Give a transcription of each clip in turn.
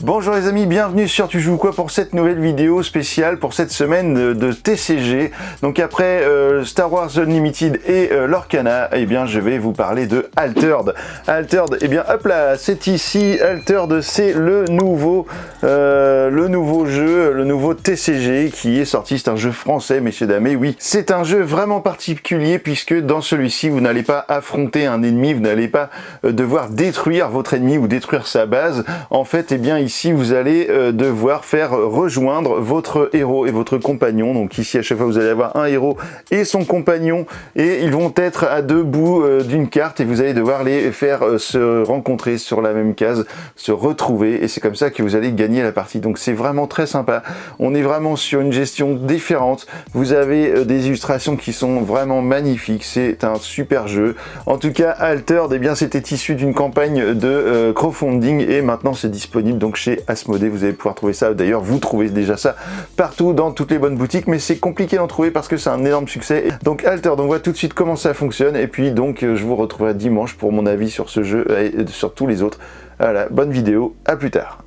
Bonjour les amis, bienvenue sur Tu joues quoi pour cette nouvelle vidéo spéciale pour cette semaine de TCG. Donc après Star Wars Unlimited et Lorcana, eh bien je vais vous parler de Altered. Altered, eh bien hop là, c'est ici. Altered, c'est le nouveau jeu, le nouveau TCG qui est sorti. C'est un jeu français, messieurs dames, et oui, c'est un jeu vraiment particulier puisque dans celui-ci, vous n'allez pas affronter un ennemi, vous n'allez pas devoir détruire votre ennemi ou détruire sa base. En fait, eh bien ici vous allez devoir faire rejoindre votre héros et votre compagnon. Donc ici à chaque fois vous allez avoir un héros et son compagnon et ils vont être à deux bouts d'une carte et vous allez devoir les faire se rencontrer sur la même case, se retrouver, et c'est comme ça que vous allez gagner la partie. Donc c'est vraiment très sympa, on est vraiment sur une gestion différente, vous avez des illustrations qui sont vraiment magnifiques, c'est un super jeu. En tout cas Altered, eh bien c'était issu d'une campagne de crowdfunding et maintenant c'est disponible donc chez Asmodée. Vous allez pouvoir trouver ça, d'ailleurs vous trouvez déjà ça partout dans toutes les bonnes boutiques, mais c'est compliqué d'en trouver parce que c'est un énorme succès. Donc Altered, on voit tout de suite comment ça fonctionne et puis donc je vous retrouverai dimanche pour mon avis sur ce jeu et sur tous les autres. Voilà, bonne vidéo, à plus tard.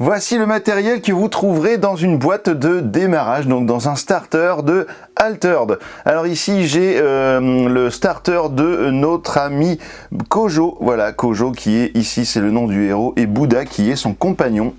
Voici le matériel que vous trouverez dans une boîte de démarrage, donc dans un starter de Altered. Alors ici j'ai le starter de notre ami Kojo, voilà Kojo qui est ici, c'est le nom du héros, et Bouddha qui est son compagnon.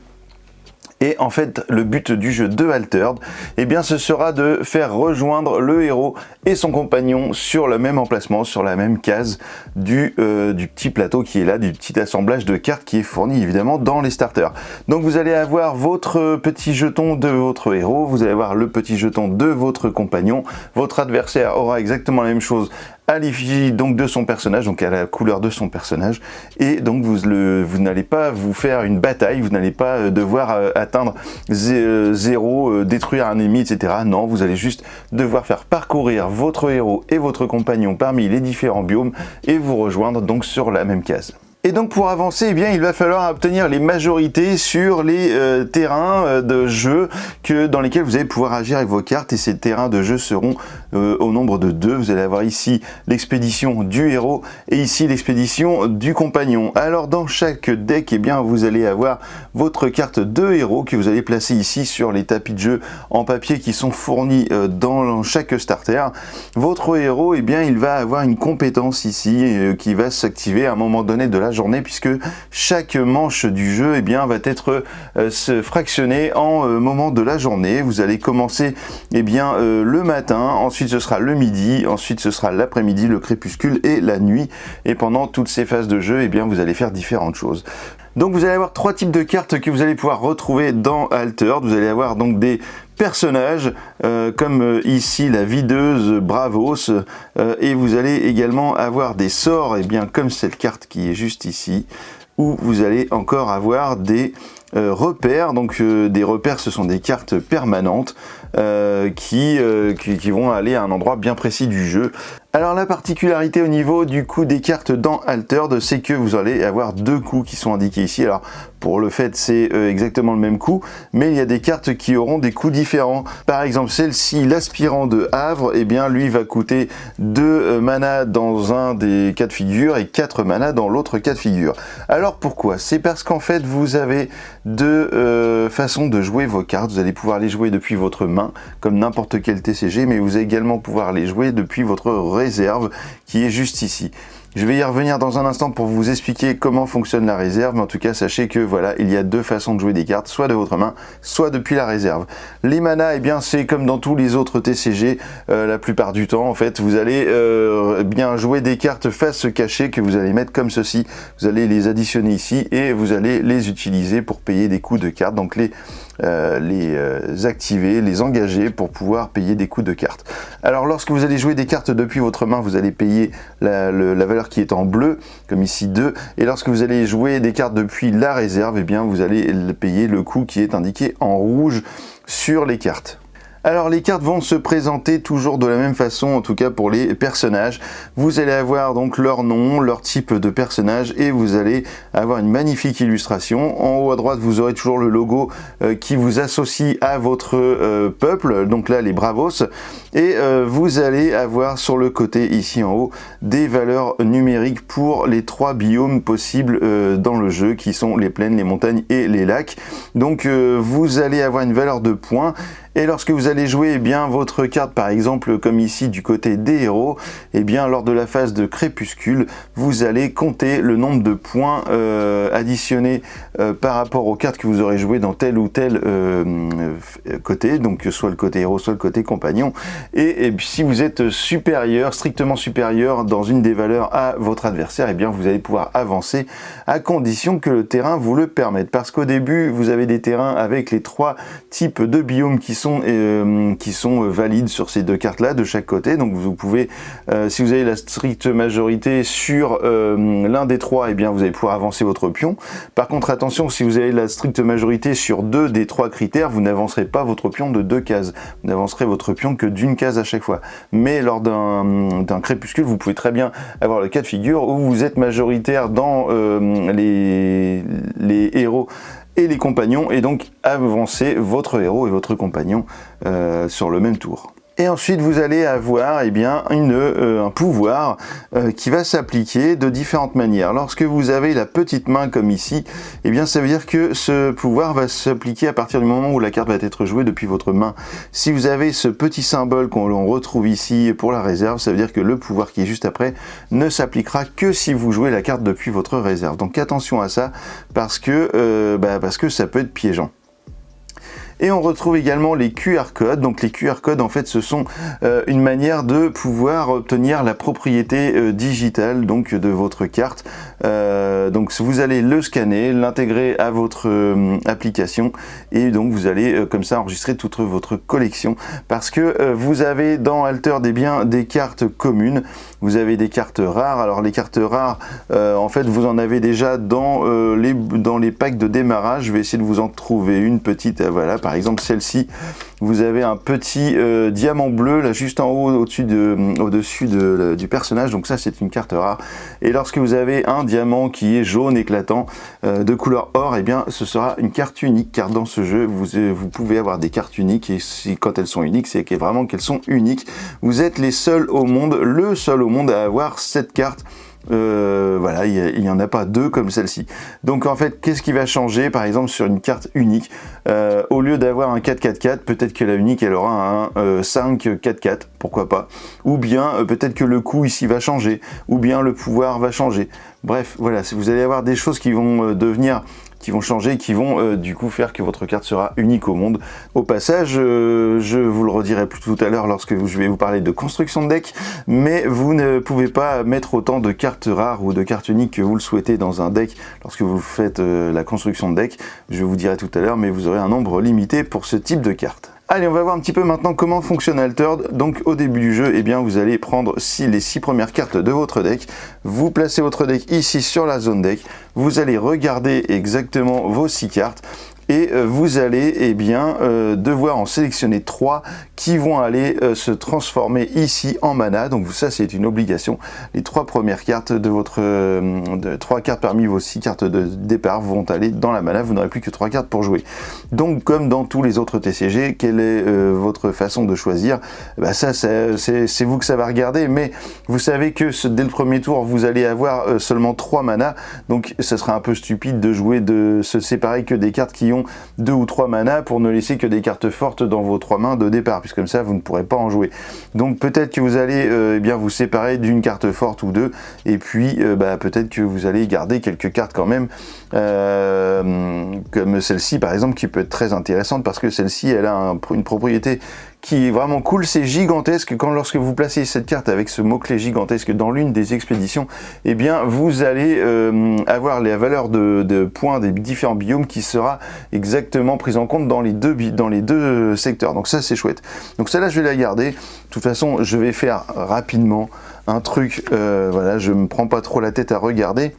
Et en fait, le but du jeu de Altered, eh bien, ce sera de faire rejoindre le héros et son compagnon sur le même emplacement, sur la même case du petit plateau qui est là, du petit assemblage de cartes qui est fourni évidemment dans les starters. Donc vous allez avoir votre petit jeton de votre héros, vous allez avoir le petit jeton de votre compagnon, votre adversaire aura exactement la même chose à l'effigie donc de son personnage, donc à la couleur de son personnage, et donc vous n'allez pas vous faire une bataille, vous n'allez pas devoir atteindre 0, détruire un ennemi, etc. Non, vous allez juste devoir faire parcourir votre héros et votre compagnon parmi les différents biomes et vous rejoindre donc sur la même case. Et donc pour avancer, eh bien, il va falloir obtenir les majorités sur les terrains de jeu dans lesquels vous allez pouvoir agir avec vos cartes, et ces terrains de jeu seront au nombre de 2. Vous allez avoir ici l'expédition du héros et ici l'expédition du compagnon. Alors dans chaque deck, eh bien, vous allez avoir votre carte de héros que vous allez placer ici sur les tapis de jeu en papier qui sont fournis dans chaque starter. Votre héros, eh bien, il va avoir une compétence ici qui va s'activer à un moment donné de la journée, puisque chaque manche du jeu eh bien, va être fractionnée en moment de la journée. Vous allez commencer eh bien, le matin, ensuite ce sera le midi, ensuite ce sera l'après-midi, le crépuscule et la nuit, et pendant toutes ces phases de jeu eh bien, vous allez faire différentes choses. Donc vous allez avoir 3 types de cartes que vous allez pouvoir retrouver dans Altered. Vous allez avoir donc des personnages comme ici la videuse Bravos, et vous allez également avoir des sorts, et bien comme cette carte qui est juste ici, où vous allez encore avoir des repères. Donc des repères, ce sont des cartes permanentes qui vont aller à un endroit bien précis du jeu. Alors la particularité au niveau du coût des cartes dans Altered, c'est que vous allez avoir 2 coûts qui sont indiqués ici. Alors pour le fait c'est exactement le même coût, mais il y a des cartes qui auront des coûts différents. Par exemple celle-ci, l'aspirant de Havre, eh bien lui va coûter 2 mana dans un des cas de figure et 4 mana dans l'autre cas de figure. Alors pourquoi? C'est parce qu'en fait vous avez 2 façons de jouer vos cartes. Vous allez pouvoir les jouer depuis votre main comme n'importe quel TCG, mais vous allez également pouvoir les jouer depuis votre réserve qui est juste ici. Je vais y revenir dans un instant pour vous expliquer comment fonctionne la réserve, mais en tout cas sachez que voilà, il y a 2 façons de jouer des cartes, soit de votre main, soit depuis la réserve. Les manas, eh bien c'est comme dans tous les autres TCG, la plupart du temps en fait, vous allez bien jouer des cartes face cachée que vous allez mettre comme ceci. Vous allez les additionner ici et vous allez les utiliser pour payer des coûts de cartes, donc les activer, les engager pour pouvoir payer des coûts de cartes. Alors lorsque vous allez jouer des cartes depuis votre main, vous allez payer la valeur qui est en bleu, comme ici 2, et lorsque vous allez jouer des cartes depuis la réserve, eh bien vous allez payer le coût qui est indiqué en rouge sur les cartes. Alors les cartes vont se présenter toujours de la même façon, en tout cas pour les personnages. Vous allez avoir donc leur nom, leur type de personnage et vous allez avoir une magnifique illustration. En haut à droite, vous aurez toujours le logo qui vous associe à votre peuple, donc là les Bravos. Et vous allez avoir sur le côté ici en haut des valeurs numériques pour les 3 biomes possibles dans le jeu qui sont les plaines, les montagnes et les lacs. Donc vous allez avoir une valeur de points. Et lorsque vous allez jouer votre carte, par exemple comme ici du côté des héros, lors de la phase de crépuscule, vous allez compter le nombre de points additionnés par rapport aux cartes que vous aurez jouées dans tel ou tel côté, donc soit le côté héros, soit le côté compagnon. Et si vous êtes supérieur, strictement supérieur dans une des valeurs à votre adversaire, vous allez pouvoir avancer à condition que le terrain vous le permette. Parce qu'au début, vous avez des terrains avec les 3 types de biomes qui sont valides sur ces 2 cartes là de chaque côté. Donc vous pouvez, si vous avez la stricte majorité sur l'un des 3, vous allez pouvoir avancer votre pion. Par contre attention, si vous avez la stricte majorité sur 2 des 3 critères, vous n'avancerez pas votre pion de 2 cases, vous n'avancerez votre pion que d'une case à chaque fois. Mais lors d'un crépuscule, vous pouvez très bien avoir le cas de figure où vous êtes majoritaire dans les héros et les compagnons, et donc avancer votre héros et votre compagnon sur le même tour. Et ensuite, vous allez avoir un pouvoir qui va s'appliquer de différentes manières. Lorsque vous avez la petite main comme ici, ça veut dire que ce pouvoir va s'appliquer à partir du moment où la carte va être jouée depuis votre main. Si vous avez ce petit symbole qu'on retrouve ici pour la réserve, ça veut dire que le pouvoir qui est juste après ne s'appliquera que si vous jouez la carte depuis votre réserve. Donc attention à ça, parce que ça peut être piégeant. Et on retrouve également les QR codes. Donc les QR codes, en fait, ce sont une manière de pouvoir obtenir la propriété digitale donc de votre carte. Donc vous allez le scanner, l'intégrer à votre application, et donc vous allez comme ça enregistrer toute votre collection. Parce que vous avez dans Altered des cartes communes, vous avez des cartes rares. Alors les cartes rares, en fait, vous en avez déjà dans les packs de démarrage. Je vais essayer de vous en trouver une petite. Voilà, par exemple celle-ci, vous avez un petit diamant bleu là juste en haut au-dessus du personnage, donc ça c'est une carte rare. Et lorsque vous avez un diamant qui est jaune éclatant de couleur or, ce sera une carte unique, car dans ce jeu vous pouvez avoir des cartes uniques, et quand elles sont uniques, c'est vraiment qu'elles sont uniques. Vous êtes les seuls au monde, le seul au monde à avoir cette carte. Voilà, il n'y en a pas 2 comme celle-ci. Donc en fait, qu'est-ce qui va changer par exemple sur une carte unique? Au lieu d'avoir un 4-4-4, peut-être que la unique elle aura un 5-4-4, pourquoi pas. Ou bien peut-être que le coup ici va changer, ou bien le pouvoir va changer. Bref, voilà, vous allez avoir des choses qui vont changer, qui vont du coup faire que votre carte sera unique au monde. Au passage, je vous le redirai plus tout à l'heure lorsque je vais vous parler de construction de deck, mais vous ne pouvez pas mettre autant de cartes rares ou de cartes uniques que vous le souhaitez dans un deck lorsque vous faites la construction de deck. Je vous dirai tout à l'heure, mais vous aurez un nombre limité pour ce type de cartes. Allez, on va voir un petit peu maintenant comment fonctionne Altered. Donc au début du jeu, vous allez prendre les 6 premières cartes de votre deck, vous placez votre deck ici sur la zone deck, vous allez regarder exactement vos 6 cartes, et vous allez devoir en sélectionner 3 qui vont aller se transformer ici en mana. Donc ça c'est une obligation. Les 3 premières cartes de 3 cartes parmi vos 6 cartes de départ vont aller dans la mana. Vous n'aurez plus que 3 cartes pour jouer. Donc comme dans tous les autres TCG, quelle est votre façon de choisir? Ça c'est vous que ça va regarder, mais vous savez que dès le premier tour vous allez avoir seulement 3 mana, donc ça sera un peu stupide de se séparer que des cartes qui ont 2 ou 3 mana pour ne laisser que des cartes fortes dans vos 3 mains de départ, puisque comme ça vous ne pourrez pas en jouer. Donc peut-être que vous allez vous séparer d'une carte forte ou 2, et puis peut-être que vous allez garder quelques cartes quand même, comme celle-ci par exemple, qui peut être très intéressante, parce que celle-ci elle a une propriété qui est vraiment cool, c'est gigantesque. Lorsque vous placez cette carte avec ce mot-clé gigantesque dans l'une des expéditions, vous allez avoir la valeur de points des différents biomes qui sera exactement prise en compte dans les deux secteurs. Donc ça c'est chouette. Donc celle-là je vais la garder. De toute façon je vais faire rapidement un truc, voilà, je me prends pas trop la tête à regarder.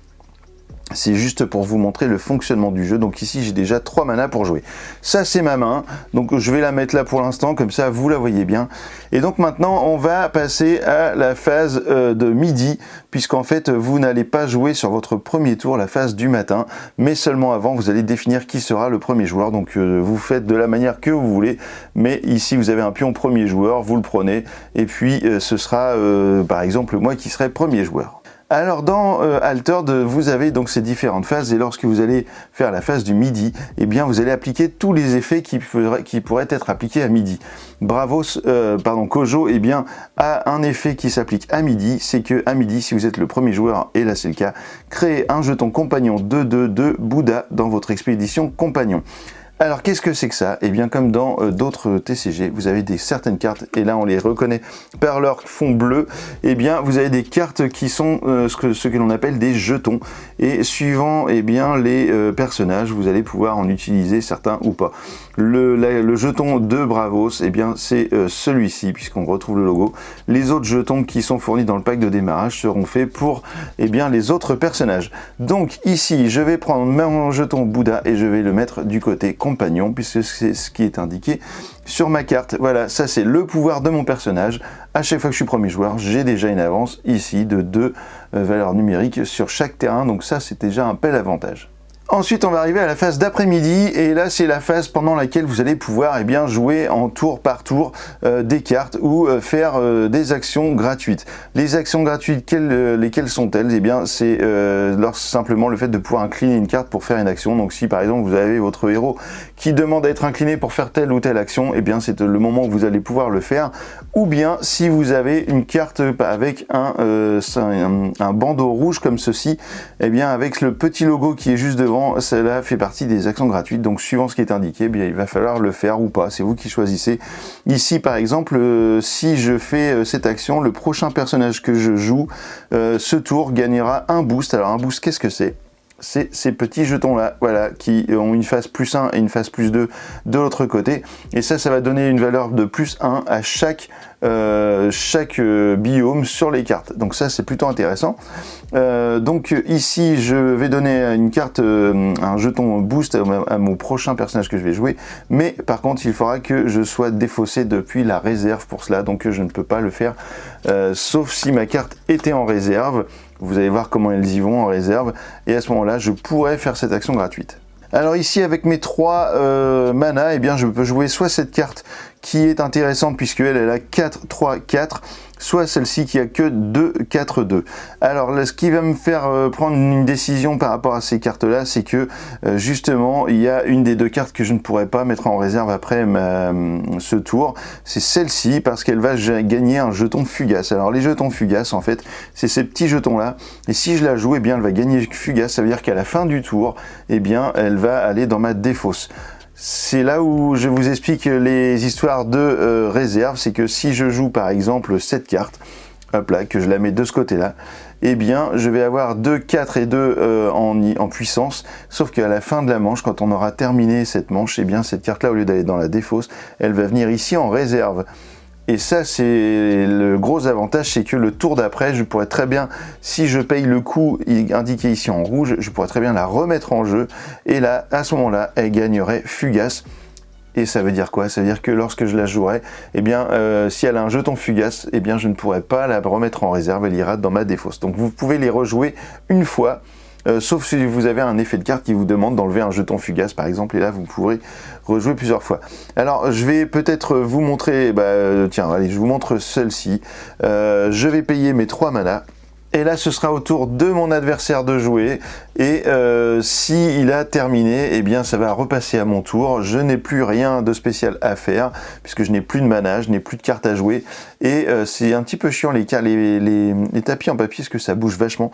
C'est juste pour vous montrer le fonctionnement du jeu. Donc ici j'ai déjà 3 manas pour jouer. Ça c'est ma main, donc je vais la mettre là pour l'instant, comme ça vous la voyez bien. Et donc maintenant on va passer à la phase de midi, puisqu'en fait vous n'allez pas jouer sur votre premier tour la phase du matin, mais seulement avant vous allez définir qui sera le premier joueur. Donc vous faites de la manière que vous voulez, mais ici vous avez un pion premier joueur, vous le prenez, et puis ce sera par exemple moi qui serai premier joueur. Alors dans Altered, vous avez donc ces différentes phases, et lorsque vous allez faire la phase du midi, eh bien vous allez appliquer tous les effets qui pourraient être appliqués à midi. Kojo, eh bien, a un effet qui s'applique à midi, c'est que à midi, si vous êtes le premier joueur, et là c'est le cas, créez un jeton compagnon 2/2 de Bouddha dans votre expédition compagnon. Alors qu'est-ce que c'est que ça? Eh bien comme dans d'autres TCG, vous avez certaines cartes, et là on les reconnaît par leur fond bleu, eh bien vous avez des cartes qui sont ce que l'on appelle des jetons, et suivant eh bien, les personnages, vous allez pouvoir en utiliser certains ou pas. Le jeton de Bravos, eh bien c'est celui-ci, puisqu'on retrouve le logo. Les autres jetons qui sont fournis dans le pack de démarrage seront faits pour eh bien, les autres personnages. Donc ici, je vais prendre mon jeton Bouddha et je vais le mettre du côté compagnon, puisque c'est ce qui est indiqué sur ma carte. Voilà, ça c'est le pouvoir de mon personnage. À chaque fois que je suis premier joueur, j'ai déjà une avance ici de 2 valeurs numériques sur chaque terrain, donc ça c'est déjà un bel avantage. Ensuite, on va arriver à la phase d'après-midi, et là c'est la phase pendant laquelle vous allez pouvoir eh bien, jouer en tour par tour des cartes ou faire des actions gratuites. Les actions gratuites, lesquelles sont-elles? Eh bien, c'est simplement le fait de pouvoir incliner une carte pour faire une action. Donc si par exemple vous avez votre héros qui demande à être incliné pour faire telle ou telle action, eh bien c'est le moment où vous allez pouvoir le faire. Ou bien si vous avez une carte avec un bandeau rouge comme ceci, eh bien avec le petit logo qui est juste devant, cela fait partie des actions gratuites, donc suivant ce qui est indiqué, eh bien, il va falloir le faire ou pas, c'est vous qui choisissez. Ici par exemple, si je fais cette action, le prochain personnage que je joue ce tour gagnera un boost. Alors un boost, qu'est-ce que c'est? C'est ces petits jetons là, voilà, qui ont une phase +1 et une phase +2 de l'autre côté, et ça va donner une valeur de +1 à chaque biome sur les cartes, donc ça c'est plutôt intéressant. Donc ici je vais donner une carte, un jeton boost à mon prochain personnage que je vais jouer, mais par contre il faudra que je sois défaussé depuis la réserve pour cela, donc je ne peux pas le faire sauf si ma carte était en réserve. Vous allez voir comment elles y vont en réserve, et à ce moment là je pourrais faire cette action gratuite. Alors ici avec mes 3 manas, eh bien je peux jouer soit cette carte qui est intéressante puisqu'elle a 4, 3, 4, soit celle-ci qui a que 2, 4, 2. Alors là, ce qui va me faire prendre une décision par rapport à ces cartes-là, c'est que justement, il y a une des 2 cartes que je ne pourrais pas mettre en réserve après ce tour. C'est celle-ci, parce qu'elle va gagner un jeton fugace. Alors les jetons fugaces, en fait, c'est ces petits jetons-là. Et si je la joue, eh bien, elle va gagner fugace. Ça veut dire qu'à la fin du tour, eh bien, elle va aller dans ma défausse. C'est là où je vous explique les histoires de réserve, c'est que si je joue par exemple cette carte, hop là, que je la mets de ce côté-là, eh bien je vais avoir 2, 4 et 2 en puissance, sauf qu'à la fin de la manche, quand on aura terminé cette manche, eh bien cette carte-là, au lieu d'aller dans la défausse, elle va venir ici en réserve. Et ça, c'est le gros avantage, c'est que le tour d'après, je pourrais très bien, si je paye le coût indiqué ici en rouge, je pourrais très bien la remettre en jeu, et là, à ce moment-là, elle gagnerait fugace. Et ça veut dire quoi? Ça veut dire que lorsque je la jouerai, eh bien, si elle a un jeton fugace, eh bien, je ne pourrai pas la remettre en réserve, elle ira dans ma défausse. Donc vous pouvez les rejouer une fois, sauf si vous avez un effet de carte qui vous demande d'enlever un jeton fugace par exemple, et là vous pourrez rejouer plusieurs fois. Alors je vais peut-être vous montrer, tiens, allez, je vous montre celle-ci. Je vais payer mes 3 manas. Et là, ce sera au tour de mon adversaire de jouer. Et si il a terminé, eh bien, ça va repasser à mon tour. Je n'ai plus rien de spécial à faire, puisque je n'ai plus de mana, je n'ai plus de cartes à jouer. Et c'est un petit peu chiant les tapis en papier, parce que ça bouge vachement.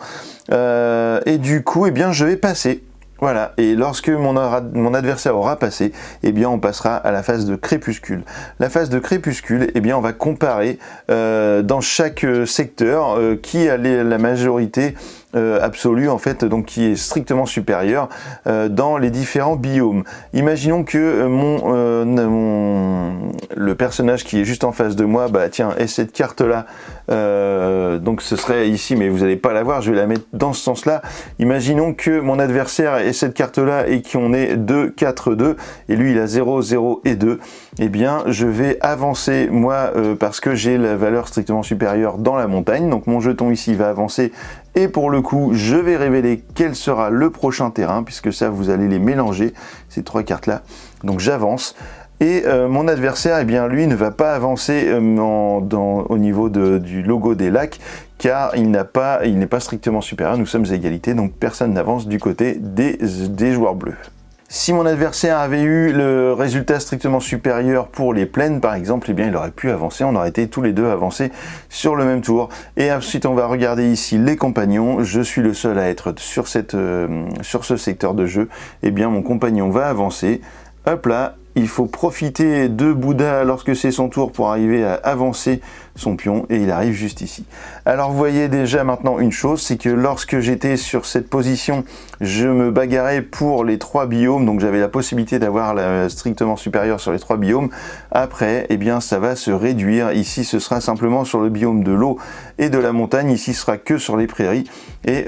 Et du coup, eh bien, je vais passer Voilà, et lorsque mon adversaire aura passé, eh bien on passera à la phase de crépuscule. La phase de crépuscule, eh bien on va comparer dans chaque secteur qui a la majorité absolue en fait, donc qui est strictement supérieure dans les différents biomes. Imaginons que le personnage qui est juste en face de moi, bah tiens, ait cette carte là, donc ce serait ici, mais vous n'allez pas la voir, je vais la mettre dans ce sens là. Imaginons que mon adversaire ait cette carte là et qu'on ait 2, 4, 2, et lui il a 0, 0 et 2, eh bien je vais avancer moi parce que j'ai la valeur strictement supérieure dans la montagne, donc mon jeton ici va avancer. Et pour le coup, je vais révéler quel sera le prochain terrain, puisque ça, vous allez les mélanger, ces trois cartes-là. Donc j'avance. Et mon adversaire, eh bien, lui, ne va pas avancer au niveau du logo des lacs, car il n'est pas strictement supérieur. Nous sommes à égalité, donc personne n'avance du côté des joueurs bleus. Si mon adversaire avait eu le résultat strictement supérieur pour les plaines par exemple, eh bien il aurait pu avancer, on aurait été tous les deux avancés sur le même tour. Et ensuite on va regarder ici les compagnons, je suis le seul à être sur ce secteur de jeu, eh bien mon compagnon va avancer, hop là, il faut profiter de Bouddha lorsque c'est son tour pour arriver à avancer son pion et il arrive juste ici. Alors vous voyez déjà maintenant une chose, c'est que lorsque j'étais sur cette position, je me bagarrais pour les 3 biomes, donc j'avais la possibilité d'avoir la strictement supérieure sur les 3 biomes. Après, eh bien ça va se réduire, ici ce sera simplement sur le biome de l'eau et de la montagne, ici ce sera que sur les prairies, et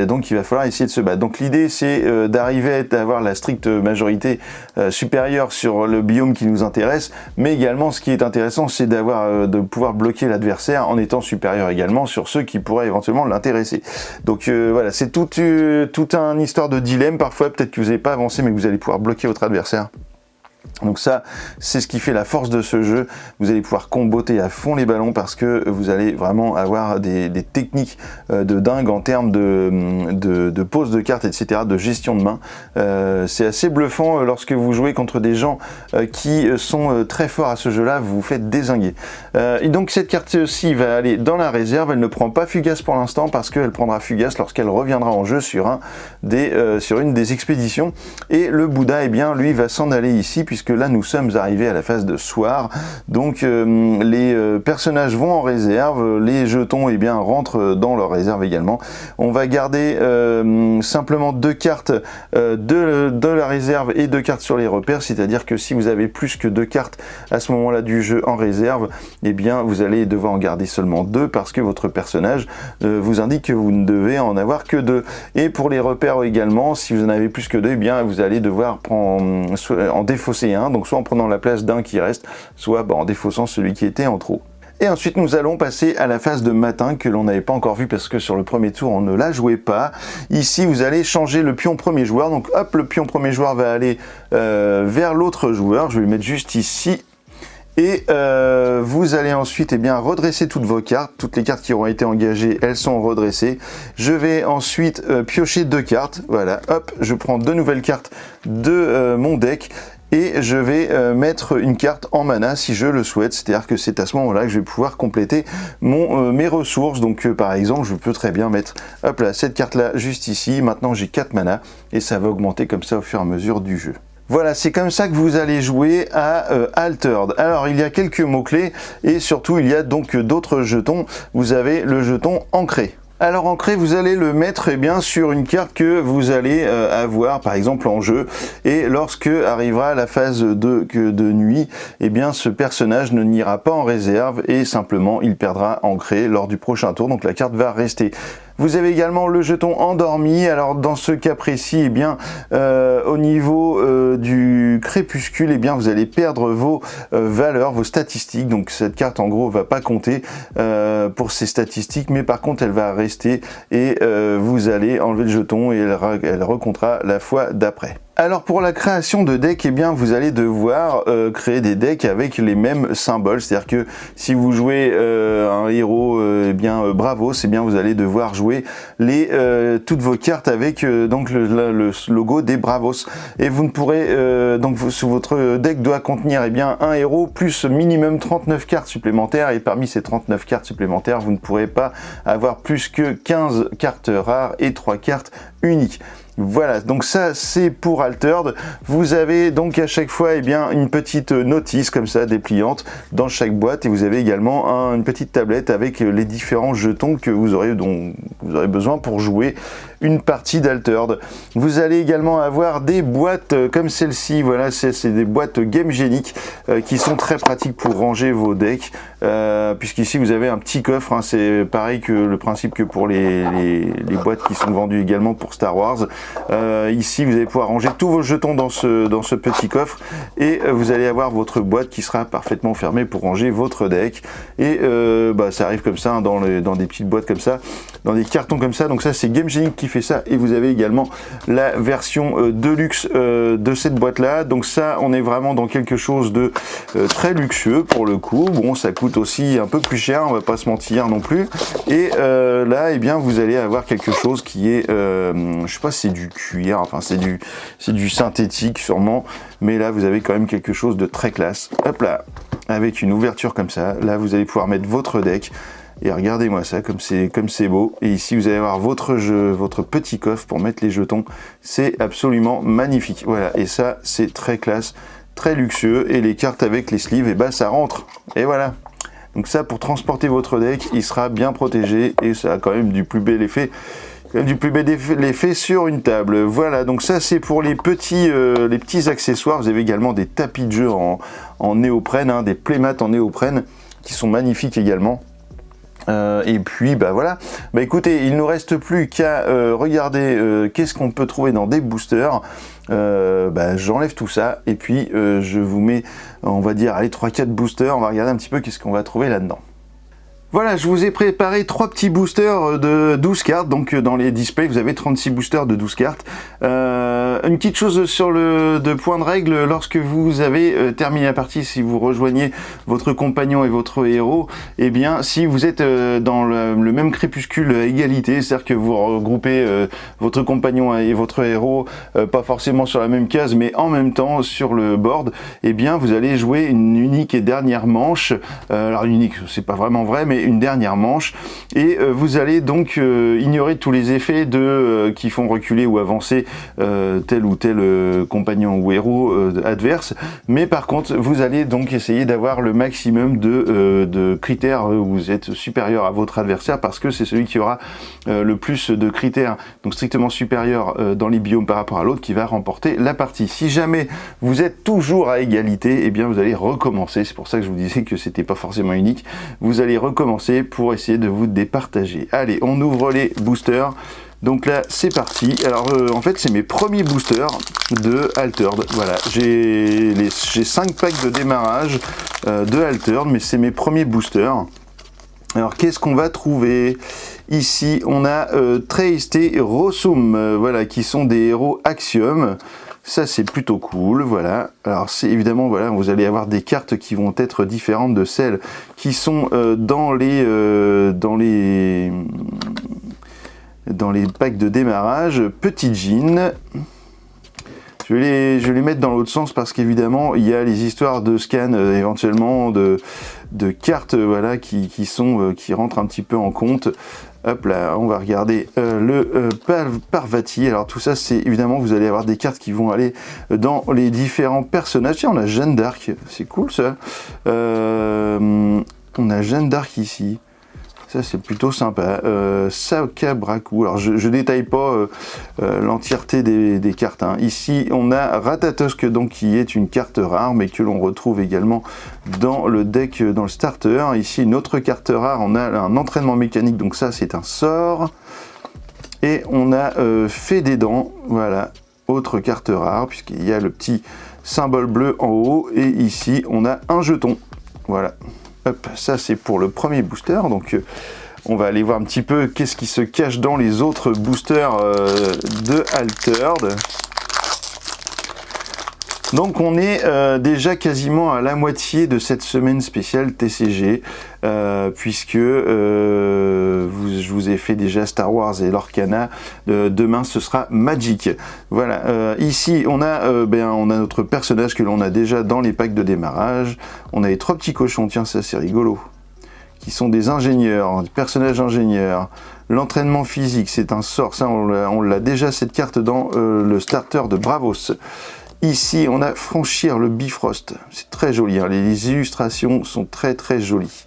donc il va falloir essayer de se battre. Donc l'idée c'est d'arriver à avoir la stricte majorité supérieure sur le biome qui nous intéresse, mais également ce qui est intéressant c'est de pouvoir bloquer l'adversaire en étant supérieur également sur ceux qui pourraient éventuellement l'intéresser. Donc voilà, c'est toute une histoire de dilemme, parfois peut-être que vous n'avez pas avancé mais que vous allez pouvoir bloquer votre adversaire. Donc ça, c'est ce qui fait la force de ce jeu. Vous allez pouvoir comboter à fond les ballons parce que vous allez vraiment avoir des techniques de dingue en termes de pose de cartes, etc., de gestion de main. C'est assez bluffant lorsque vous jouez contre des gens qui sont très forts à ce jeu-là, vous vous faites dézinguer. Et donc cette carte-ci va aller dans la réserve, elle ne prend pas Fugace pour l'instant parce qu'elle prendra Fugace lorsqu'elle reviendra en jeu sur une des expéditions. Et le Bouddha, eh bien, lui, va s'en aller ici, puisque là nous sommes arrivés à la phase de soir, donc les personnages vont en réserve, les jetons eh bien rentrent dans leur réserve également. On va garder simplement 2 cartes de la réserve et 2 cartes sur les repères, c'est-à-dire que si vous avez plus que 2 cartes à ce moment-là du jeu en réserve, eh bien vous allez devoir en garder seulement 2 parce que votre personnage vous indique que vous ne devez en avoir que 2. Et pour les repères également, si vous en avez plus que 2, eh bien vous allez devoir en défausser un, donc soit en prenant la place d'un qui reste, soit en défaussant celui qui était en trop. Et ensuite nous allons passer à la phase de matin que l'on n'avait pas encore vu parce que sur le premier tour on ne la jouait pas. Ici vous allez changer le pion premier joueur, donc hop, le pion premier joueur va aller vers l'autre joueur, je vais le mettre juste ici. Et vous allez ensuite redresser toutes vos cartes, toutes les cartes qui auront été engagées, elles sont redressées. Je vais ensuite piocher 2 cartes, voilà, hop, je prends 2 nouvelles cartes de mon deck. Et je vais mettre une carte en mana si je le souhaite, c'est-à-dire que c'est à ce moment-là que je vais pouvoir compléter mes ressources. Donc par exemple, je peux très bien mettre hop là, cette carte-là juste ici. Maintenant j'ai 4 mana et ça va augmenter comme ça au fur et à mesure du jeu. Voilà, c'est comme ça que vous allez jouer à Altered. Alors il y a quelques mots-clés et surtout il y a donc d'autres jetons. Vous avez le jeton ancré. Alors ancré, vous allez le mettre sur une carte que vous allez avoir par exemple en jeu, et lorsque arrivera la phase de nuit, ce personnage ne n'ira pas en réserve et simplement il perdra ancré lors du prochain tour, donc la carte va rester. Vous avez également le jeton endormi. Alors dans ce cas précis, au niveau du crépuscule, vous allez perdre vos valeurs, vos statistiques. Donc cette carte en gros va pas compter pour ses statistiques, mais par contre elle va rester et vous allez enlever le jeton et elle recomptera la fois d'après. Alors pour la création de decks, vous allez devoir créer des decks avec les mêmes symboles, c'est-à-dire que si vous jouez un héros Bravos, vous allez devoir jouer toutes vos cartes avec donc le logo des Bravos, et vous ne pourrez votre deck doit contenir un héros plus minimum 39 cartes supplémentaires, et parmi ces 39 cartes supplémentaires, vous ne pourrez pas avoir plus que 15 cartes rares et 3 cartes uniques. Voilà, donc ça c'est pour Altered. Vous avez donc à chaque fois une petite notice comme ça dépliante dans chaque boîte, et vous avez également une petite tablette avec les différents jetons que dont vous aurez besoin pour jouer une partie d'Altered. Vous allez également avoir des boîtes comme celle-ci, voilà, c'est des boîtes Game Genic qui sont très pratiques pour ranger vos decks, puisqu'ici vous avez un petit coffre, hein, c'est pareil que le principe que pour les boîtes qui sont vendues également pour Star Wars. Ici vous allez pouvoir ranger tous vos jetons dans ce petit coffre, et vous allez avoir votre boîte qui sera parfaitement fermée pour ranger votre deck, et ça arrive comme ça, hein, dans des petites boîtes comme ça, dans des cartons comme ça. Donc ça c'est Game Genic qui fait ça, et vous avez également la version Deluxe de cette boîte là. Donc ça, on est vraiment dans quelque chose de très luxueux pour le coup. Bon, ça coûte aussi un peu plus cher, on va pas se mentir non plus, et là vous allez avoir quelque chose qui est je sais pas si c'est du cuir, enfin c'est du synthétique sûrement, mais là vous avez quand même quelque chose de très classe. Hop là, avec une ouverture comme ça, là vous allez pouvoir mettre votre deck. Et regardez-moi ça, comme c'est beau. Et ici, vous allez avoir votre petit coffre pour mettre les jetons. C'est absolument magnifique. Voilà, et ça, c'est très classe, très luxueux. Et les cartes avec les sleeves, ça rentre. Et voilà. Donc ça, pour transporter votre deck, il sera bien protégé. Et ça a quand même du plus bel effet. L'effet sur une table. Voilà, donc ça c'est pour les petits accessoires. Vous avez également des tapis de jeu en néoprène, hein, des playmats en néoprène qui sont magnifiques également. Et puis voilà, écoutez, il ne nous reste plus qu'à regarder qu'est-ce qu'on peut trouver dans des boosters. J'enlève tout ça et puis je vous mets, on va dire, allez, 3-4 boosters. On va regarder un petit peu qu'est-ce qu'on va trouver là-dedans. Voilà, je vous ai préparé 3 petits boosters de 12 cartes, donc dans les displays vous avez 36 boosters de 12 cartes. Une petite chose de point de règle, lorsque vous avez terminé la partie, si vous rejoignez votre compagnon et votre héros, si vous êtes dans le même crépuscule à égalité, c'est-à-dire que vous regroupez votre compagnon et votre héros, pas forcément sur la même case, mais en même temps sur le board, vous allez jouer une unique et dernière manche. Alors unique, c'est pas vraiment vrai, mais une dernière manche, et vous allez donc ignorer tous les effets qui font reculer ou avancer tel ou tel compagnon ou héros adverse, mais par contre vous allez donc essayer d'avoir le maximum de critères où vous êtes supérieur à votre adversaire, parce que c'est celui qui aura le plus de critères, donc strictement supérieur dans les biomes par rapport à l'autre, qui va remporter la partie. Si jamais vous êtes toujours à égalité, vous allez recommencer. C'est pour ça que je vous disais que c'était pas forcément unique. Vous allez recommencer pour essayer de vous départager. Allez, on ouvre les boosters. Donc là, c'est parti. Alors, en fait, c'est mes premiers boosters de Altered. Voilà, j'ai 5 packs de démarrage de Altered, mais c'est mes premiers boosters. Alors, qu'est-ce qu'on va trouver? Ici, on a Traist et Rossum, voilà, qui sont des héros Axiom. Ça c'est plutôt cool, voilà. Alors c'est évidemment, voilà, vous allez avoir des cartes qui vont être différentes de celles qui sont dans les packs de démarrage. Petit Jean. Je vais les mettre dans l'autre sens parce qu'évidemment il y a les histoires de scan éventuellement de cartes, voilà, qui rentrent un petit peu en compte. Hop là, on va regarder le Parvati. Alors tout ça, c'est évidemment, vous allez avoir des cartes qui vont aller dans les différents personnages. Tiens, on a Jeanne d'Arc, c'est cool ça. On a Jeanne d'Arc ici. Ça c'est plutôt sympa. Saoka Braku. Alors je détaille pas l'entièreté des cartes, hein. Ici on a Ratatosk, donc qui est une carte rare, mais que l'on retrouve également dans le deck, dans le starter. Ici une autre carte rare, on a un entraînement mécanique, donc ça c'est un sort. Et on a Fait des dents, voilà, autre carte rare, puisqu'il y a le petit symbole bleu en haut. Et ici on a un jeton, voilà. Hop, ça c'est pour le premier booster, donc on va aller voir un petit peu qu'est-ce qui se cache dans les autres boosters de Altered. Donc on est déjà quasiment à la moitié de cette semaine spéciale TCG, puisque je vous ai fait déjà Star Wars et l'Orcana. Demain ce sera Magic. Voilà, ici on a notre personnage que l'on a déjà dans les packs de démarrage. On a les 3 petits cochons, tiens ça c'est rigolo, qui sont des ingénieurs, des personnages ingénieurs. L'entraînement physique, c'est un sort, ça on l'a déjà cette carte dans le starter de Bravos. Ici, on a Franchir le Bifrost, c'est très joli, hein. Les illustrations sont très très jolies.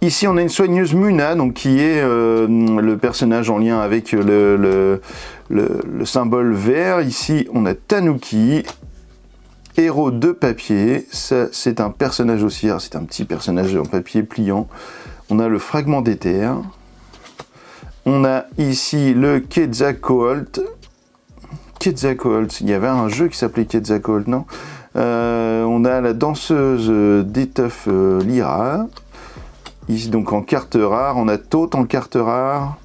Ici, on a une soigneuse Muna, donc qui est le personnage en lien avec le symbole vert. Ici, on a Tanuki, héros de papier. Ça, c'est un personnage aussi, c'est un petit personnage en papier pliant. On a le fragment d'éther. On a ici le Quetzalcoatl. Quetzalcoatl, il y avait un jeu qui s'appelait Quetzalcoatl, non? On a la danseuse d'étoffe Lyra. Ici donc en carte rare, on a Thoth en carte rare.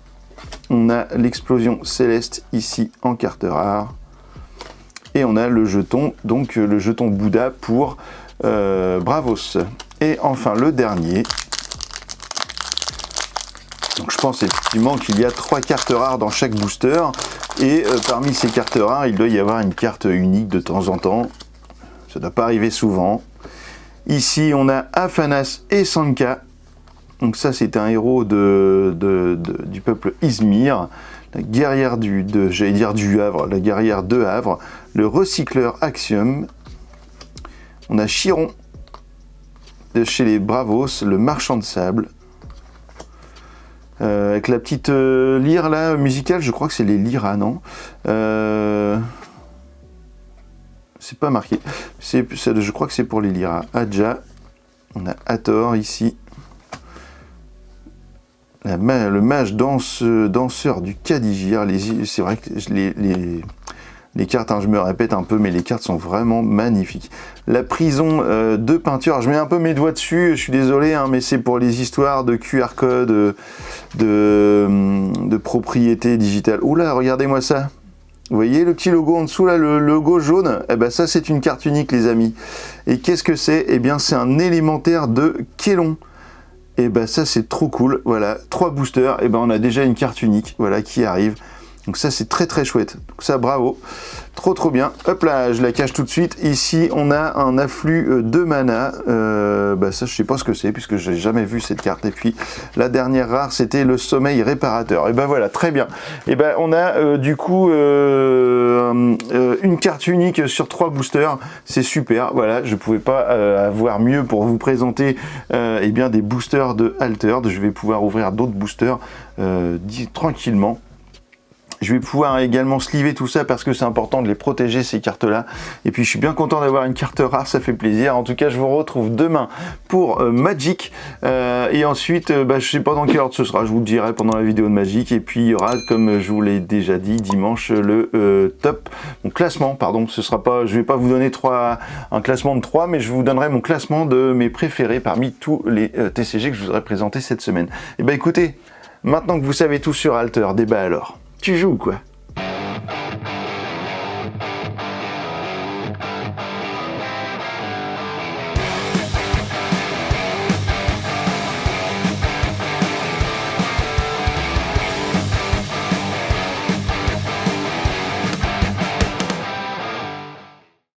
On a l'explosion céleste ici en carte rare. Et on a le jeton, donc le jeton Bouddha pour Bravos. Et enfin le dernier. Donc je pense effectivement qu'il y a 3 cartes rares dans chaque booster. Et parmi ces cartes rares, il doit y avoir une carte unique de temps en temps. Ça ne doit pas arriver souvent. Ici, on a Aphanas et Sanka. Donc ça, c'est un héros du peuple Izmir. La guerrière j'allais dire du Havre, la guerrière de Havre. Le recycleur Axiom. On a Chiron de chez les Bravos, le marchand de sable. Avec la petite lyre là, musicale, je crois que c'est les lyras, non? C'est pas marqué. Je crois que c'est pour les lyras. Adja. On a Hathor ici. Le mage danseur du Kadigir. C'est vrai que les cartes, hein, je me répète un peu, mais les cartes sont vraiment magnifiques. La prison de peinture, alors, je mets un peu mes doigts dessus, je suis désolé, hein, mais c'est pour les histoires de QR code, de propriété digitale. Oula, regardez-moi ça. Vous voyez le petit logo en dessous, là, le logo jaune? Eh ben ça, c'est une carte unique, les amis. Et qu'est-ce que c'est? Eh bien, c'est un élémentaire de Kélon. Et ben ça, c'est trop cool. Voilà, 3 boosters, et ben on a déjà une carte unique, voilà, qui arrive. Donc ça, c'est très très chouette. Donc ça, bravo. Trop trop bien. Hop là, je la cache tout de suite. Ici, on a un afflux de mana. Ça, je sais pas ce que c'est, puisque j'ai jamais vu cette carte. Et puis, la dernière rare, c'était le sommeil réparateur. Et ben voilà, très bien. Et ben on a du coup une carte unique sur 3 boosters. C'est super. Voilà, je pouvais pas avoir mieux pour vous présenter eh bien, des boosters de Altered. Je vais pouvoir ouvrir d'autres boosters tranquillement. Je vais pouvoir également sliver tout ça parce que c'est important de les protéger, ces cartes-là. Et puis je suis bien content d'avoir une carte rare, ça fait plaisir. En tout cas, je vous retrouve demain pour Magic. Et ensuite, je sais pas dans quelle ordre ce sera, je vous le dirai pendant la vidéo de Magic. Et puis il y aura, comme je vous l'ai déjà dit, dimanche le top, mon classement, pardon. Ce sera pas, je vais pas vous donner un classement de 3, mais je vous donnerai mon classement de mes préférés parmi tous les TCG que je vous aurai présentés cette semaine. Et ben écoutez, maintenant que vous savez tout sur Altered, alors, tu joues quoi?